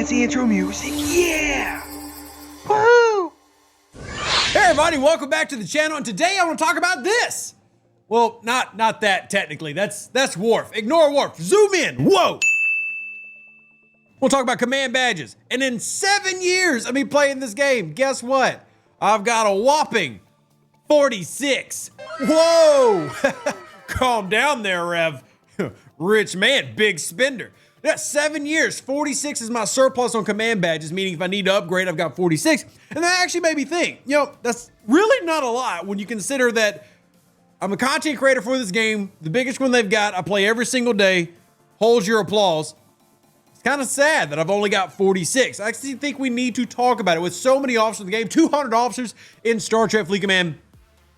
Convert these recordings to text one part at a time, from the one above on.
fancy intro music. Yeah! Woohoo! Hey everybody, welcome back to the channel, and today I want to talk about this. Well, not that technically. That's Wharf. Ignore Wharf. Zoom in. Whoa! We'll talk about command badges. And in 7 years of me playing this game, guess what? I've got a whopping 46. Whoa! Calm down there, Rev. Rich man, big spender. Yeah, 7 years, 46 is my surplus on command badges, meaning if I need to upgrade, I've got 46. And that actually made me think, that's really not a lot when you consider that I'm a content creator for this game, the biggest one they've got, I play every single day, holds your applause. It's kind of sad that I've only got 46. I actually think we need to talk about it with so many officers in the game, 200 officers in Star Trek Fleet Command,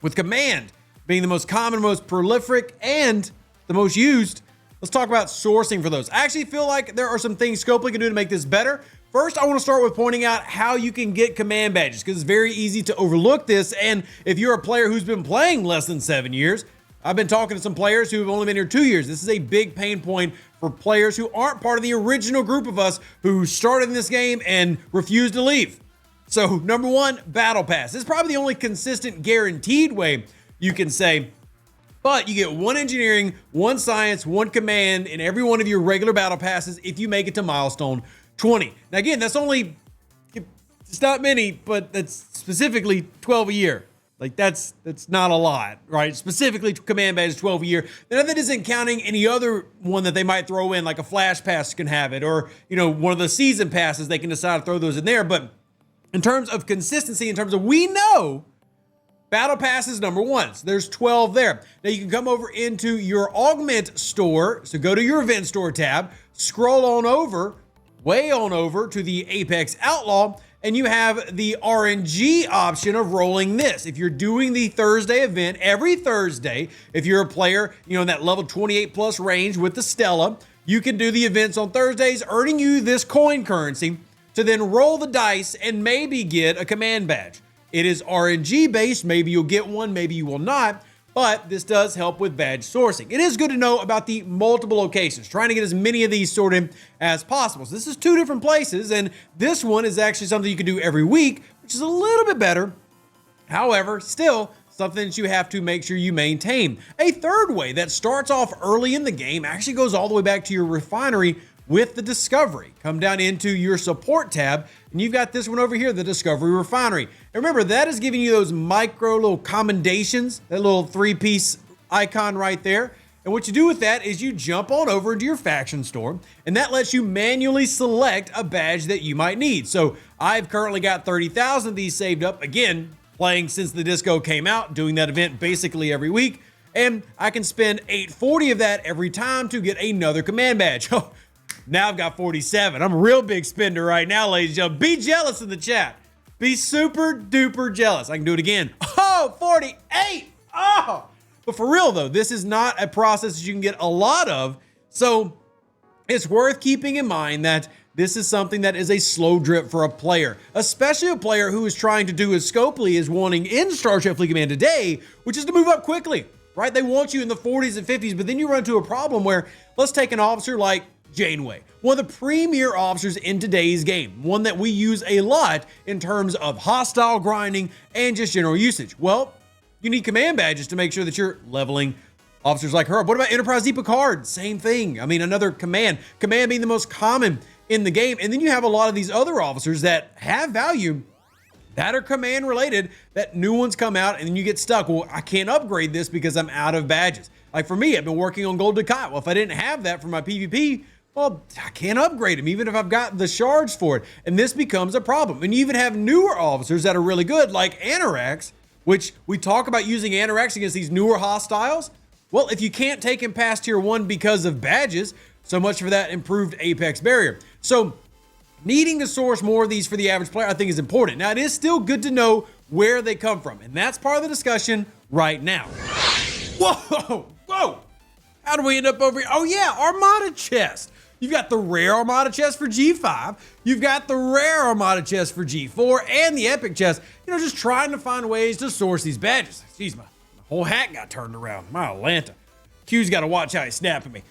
with command being the most common, most prolific, and the most used. Let's talk about sourcing for those. I actually feel like there are some things Scopely can do to make this better. First, I want to start with pointing out how you can get command badges, because it's very easy to overlook this. And if you're a player who's been playing less than 7 years, I've been talking to some players who have only been here 2 years. This is a big pain point for players who aren't part of the original group of us who started in this game and refused to leave. So number one, Battle Pass. This is probably the only consistent guaranteed way you can say, but you get one engineering, one science, one command in every one of your regular battle passes if you make it to milestone 20. Now again, that's only, it's not many, but that's specifically 12 a year. Like that's not a lot, right? Specifically command badge 12 a year. Now that isn't counting any other one that they might throw in, like a flash pass can have it, or one of the season passes, they can decide to throw those in there. But in terms of consistency, in terms of we know, Battle Pass is number one. So there's 12 there. Now you can come over into your Augment store. So go to your event store tab, scroll on over, way on over to the Apex Outlaw, and you have the RNG option of rolling this. If you're doing the Thursday event every Thursday, if you're a player, in that level 28 plus range with the Stella, you can do the events on Thursdays, earning you this coin currency to then roll the dice and maybe get a command badge. It is RNG based. Maybe you'll get one, maybe you will not, but this does help with badge sourcing. It is good to know about the multiple locations, trying to get as many of these sorted as possible. So this is 2 different places, and this one is actually something you can do every week, which is a little bit better. However, still something that you have to make sure you maintain. A third way that starts off early in the game actually goes all the way back to your refinery with the Discovery. Come down into your support tab, and you've got this one over here, the Discovery Refinery. And remember, that is giving you those micro little commendations, that little 3-piece icon right there. And what you do with that is you jump on over into your faction store, and that lets you manually select a badge that you might need. So I've currently got 30,000 of these saved up, again, playing since the Disco came out, doing that event basically every week. And I can spend 840 of that every time to get another command badge. Now I've got 47. I'm a real big spender right now, ladies and gentlemen. Be jealous in the chat. Be super duper jealous. I can do it again. Oh, 48. Oh. But for real though, this is not a process that you can get a lot of. So it's worth keeping in mind that this is something that is a slow drip for a player, especially a player who is trying to do as Scopely is wanting in Star Trek Fleet Command today, which is to move up quickly, right? They want you in the 40s and 50s, but then you run into a problem where, let's take an officer like Janeway, one of the premier officers in today's game, one that we use a lot in terms of hostile grinding and just general usage. Well, you need command badges to make sure that you're leveling officers like her. What about Enterprise D Picard? Same thing. I mean, another command being the most common in the game. And then you have a lot of these other officers that have value that are command related, that new ones come out and then you get stuck. Well, I can't upgrade this because I'm out of badges. Like for me, I've been working on Gold Ducat. Well, if I didn't have that for my PvP, well, I can't upgrade them, even if I've got the shards for it. And this becomes a problem. And you even have newer officers that are really good, like Anorax, which we talk about using Anorax against these newer hostiles. Well, if you can't take him past tier 1 because of badges, so much for that improved Apex barrier. So needing to source more of these for the average player, I think is important. Now, it is still good to know where they come from. And that's part of the discussion right now. Whoa, whoa. How do we end up over here? Oh yeah, Armada chest. You've got the rare Armada chest for G5. You've got the rare Armada chest for G4 and the epic chest. Just trying to find ways to source these badges. Jeez, my whole hat got turned around. My Atlanta. Q's got to watch how he's snapping me.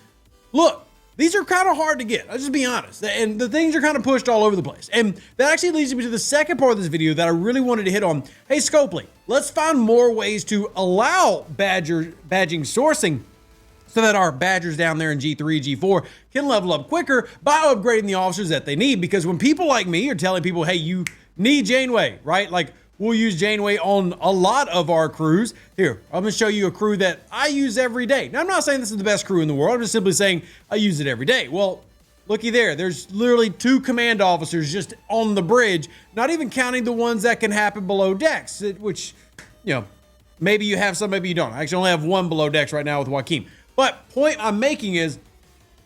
Look, these are kind of hard to get. I'll just be honest. And the things are kind of pushed all over the place. And that actually leads me to the second part of this video that I really wanted to hit on. Hey, Scopely, let's find more ways to allow badging sourcing so that our badgers down there in G3, G4 can level up quicker by upgrading the officers that they need. Because when people like me are telling people, hey, you need Janeway, right? Like, we'll use Janeway on a lot of our crews. Here, I'm gonna show you a crew that I use every day. Now, I'm not saying this is the best crew in the world. I'm just simply saying I use it every day. Well, looky there. There's literally 2 command officers just on the bridge, not even counting the ones that can happen below decks, which, you know, maybe you have some, maybe you don't. I actually only have 1 below decks right now with Joaquin. But point I'm making is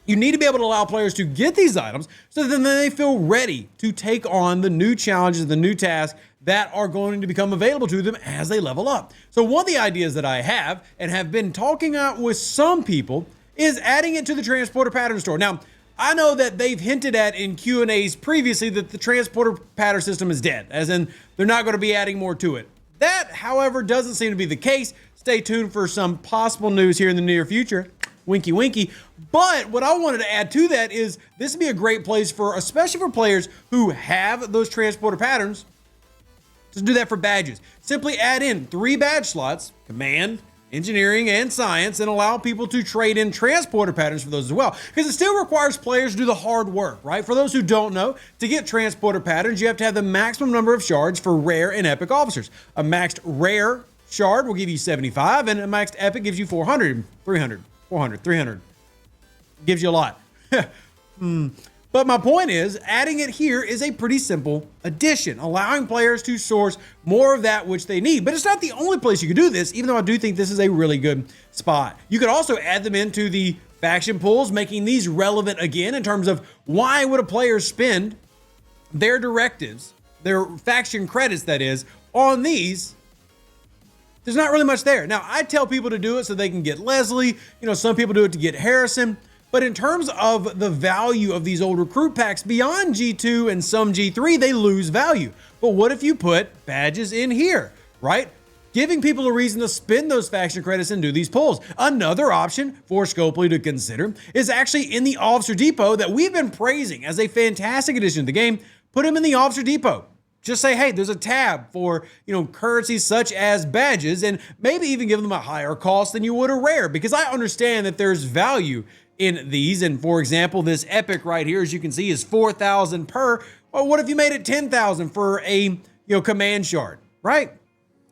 you need to be able to allow players to get these items so that then they feel ready to take on the new challenges, the new tasks that are going to become available to them as they level up. So one of the ideas that I have and have been talking out with some people is adding it to the transporter pattern store. Now, I know that they've hinted at in Q&As previously that the transporter pattern system is dead, as in they're not going to be adding more to it. That, however, doesn't seem to be the case. Stay tuned for some possible news here in the near future. Winky, winky. But what I wanted to add to that is this would be a great place for, especially for players who have those transporter patterns, to do that for badges. Simply add in 3 badge slots, command, engineering, and science, and allow people to trade in transporter patterns for those as well. Because it still requires players to do the hard work, right? For those who don't know, to get transporter patterns, you have to have the maximum number of shards for rare and epic officers. A maxed rare shard will give you 75, and a maxed epic gives you 400, 300, 400, 300. Gives you a lot. But my point is, adding it here is a pretty simple addition, allowing players to source more of that which they need. But it's not the only place you can do this, even though I do think this is a really good spot. You could also add them into the faction pools, making these relevant again in terms of why would a player spend their directives, their faction credits that is, on these. There's not really much there. Now, I tell people to do it so they can get Leslie. You know, some people do it to get Harrison. But in terms of the value of these old recruit packs, beyond G2 and some G3, they lose value. But what if you put badges in here, right? Giving people a reason to spend those faction credits and do these pulls. Another option for Scopely to consider is actually in the Officer Depot that we've been praising as a fantastic addition to the game. Put them in the Officer Depot. Just say, hey, there's a tab for, you know, currencies such as badges, and maybe even give them a higher cost than you would a rare, because I understand that there's value in these. And for example, this epic right here, as you can see, is 4,000 per. Well, what if you made it 10,000 for a, command shard, right?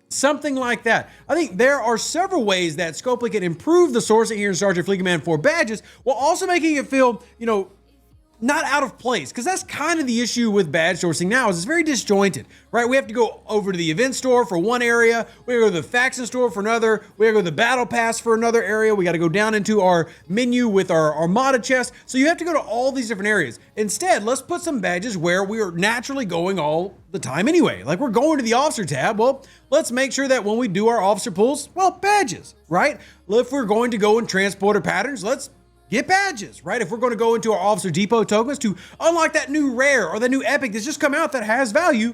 Something like that. I think there are several ways that Scopely can improve the sourcing here in Star Trek Fleet Command for badges, while also making it feel, not out of place, because that's kind of the issue with badge sourcing now, is it's very disjointed, right? We have to go over to the event store for one area, we gotta go to the faction store for another, we gotta go to the battle pass for another area, we gotta go down into our menu with our Armada chest, so you have to go to all these different areas. Instead, let's put some badges where we are naturally going all the time anyway. Like, we're going to the officer tab, well, let's make sure that when we do our officer pulls, well, badges, right? If we're going to go in transporter patterns, let's get badges, right? If we're going to go into our Officer Depot tokens to unlock that new rare or the new epic that's just come out that has value,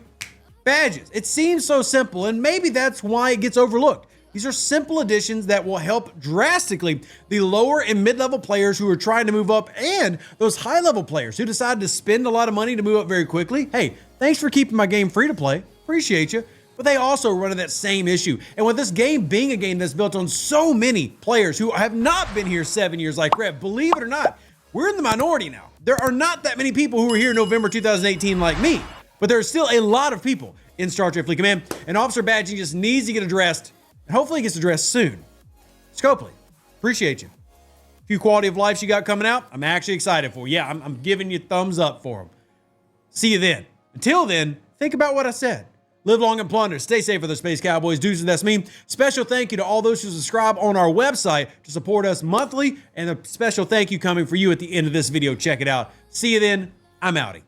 badges. It seems so simple, and maybe that's why it gets overlooked. These are simple additions that will help drastically the lower and mid-level players who are trying to move up, and those high-level players who decide to spend a lot of money to move up very quickly. Hey, thanks for keeping my game free to play. Appreciate you. But they also run into that same issue. And with this game being a game that's built on so many players who have not been here 7 years like Rev, believe it or not, we're in the minority now. There are not that many people who were here in November 2018 like me, but there are still a lot of people in Star Trek Fleet Command, and officer badging just needs to get addressed, and hopefully it gets addressed soon. Scopely, appreciate you. A few quality of lives you got coming out, I'm actually excited for. Yeah, I'm giving you thumbs up for them. See you then. Until then, think about what I said. Live long and plunder. Stay safe for the Space Cowboys. Deuces, that's me. Special thank you to all those who subscribe on our website to support us monthly. And a special thank you coming for you at the end of this video. Check it out. See you then. I'm outie.